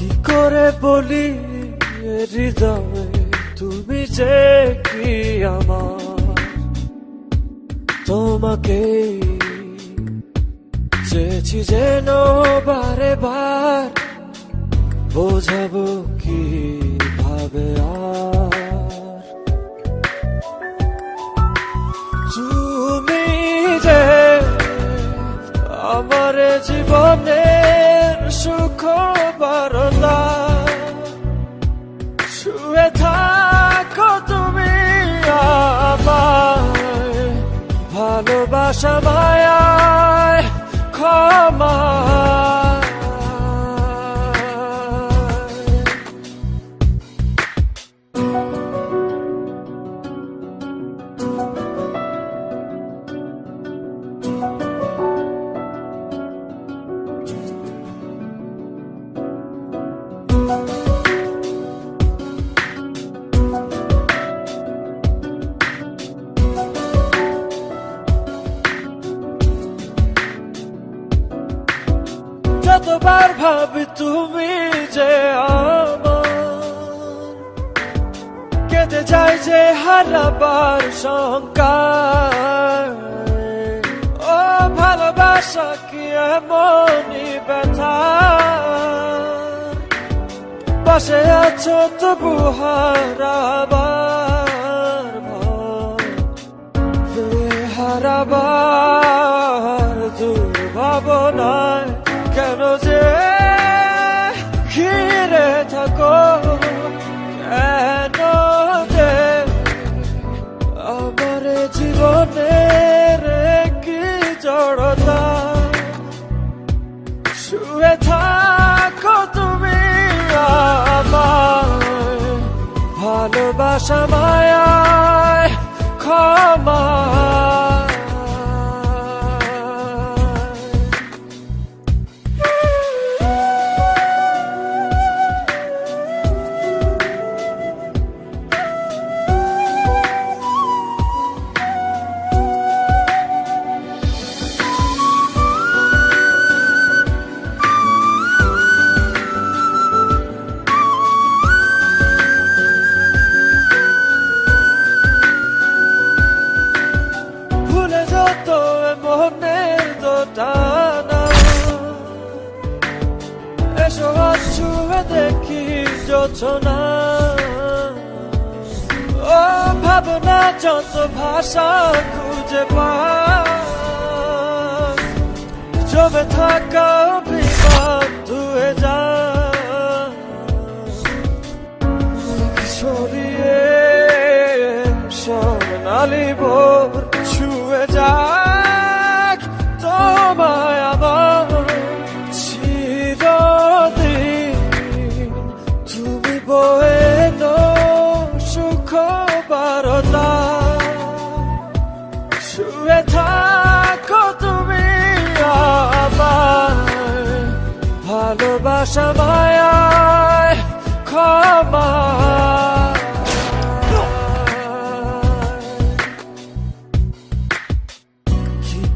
কি করে বলি হৃদয়ে তুমি যে কি আমার, তোমাকে চেয়েছি যেন বারে বার, বোঝাবো কি ভাবে আর তুমি যে আমার জীবনের সুখ বারলা, শুয়ে থাকো তুমি আমায় ভালোবাসা মায়ায় ক্ষমা। যতবার ভাবি তুমি যে আমার, কেটে যায় যে হারাবার শঙ্কা। ও ভালোবাসা কি এমনই ব্যথা, পাশে আছো তবু হারাবার হারাবার দুর্ভাবনায় কেন যে ঘিরে থাকো, কেন যে আমার জীবনের কি জড়তা, শুয়ে থাকো তুমি আমায় ভালোবাসা মায়ায় ক্ষমা। মনের দোটানা এসো ছুঁয়ে দেখি যোছনা, ও ভাবনা যত ভাষা খুঁজে পায়, জমে থাকা অভিমান ধুয়ে যায়, সরিয়ে সোনালি ভোর ছুঁয়ে যাক তোমায় আমার চিরদিন, তুমি বয়ে সুখ বারতা, শুয়ে থাকো তুমি আমায় ভালোবাসা মায়ায় ক্ষমা।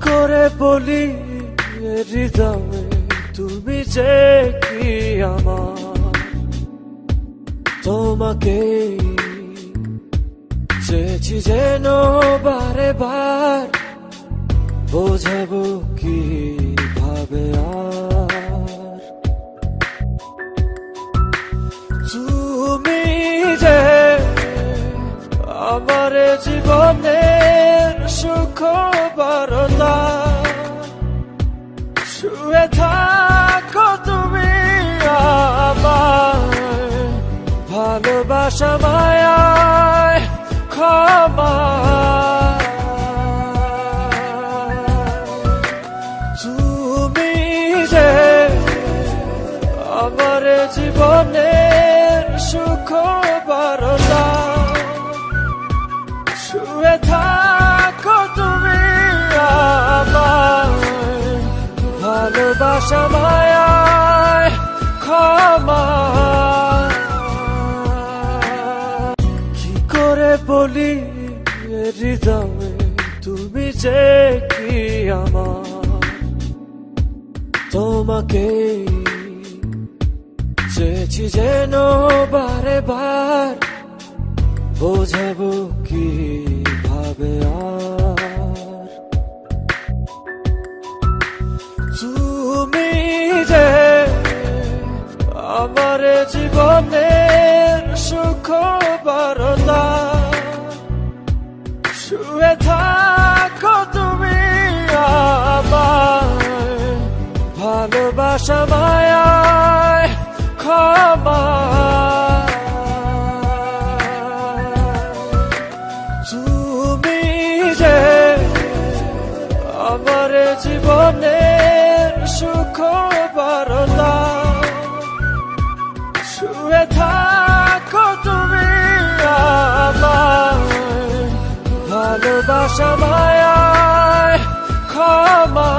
করে বলি হৃদয়ে তুমি যে কি আমার, তোমাকে চেয়েছি যেন বারে বার, বোঝাবো কি ভাবে আর তুমি যে আমার জীবনের সুখ বারলা, শুয়ে থাকো তুমি আমায় ভালোবাসা মায়ায় ক্ষমা। তুমি যে আমার জীবনের সুখ বারলা, শুয়ে থাকো তুমি আমায় ভালোবাসা মায়ায় ক্ষমা। কি করে বলি হৃদয়ে তুমি যে কি আমার, তোমাকে যে ভেবেছি যেন বারে বার বোঝাবো কি ভাবে আর তুমি যে আমার জীবনের সুখ বারতা শুয়ে থাকো তুমি আমার ভালোবাসা মায়ায় ক্ষমা তুমি যে আমার জীবনের সুখ বারতা শুয়ে থাকো তুমি আমার ভালোবাসা মায়ায় ক্ষমা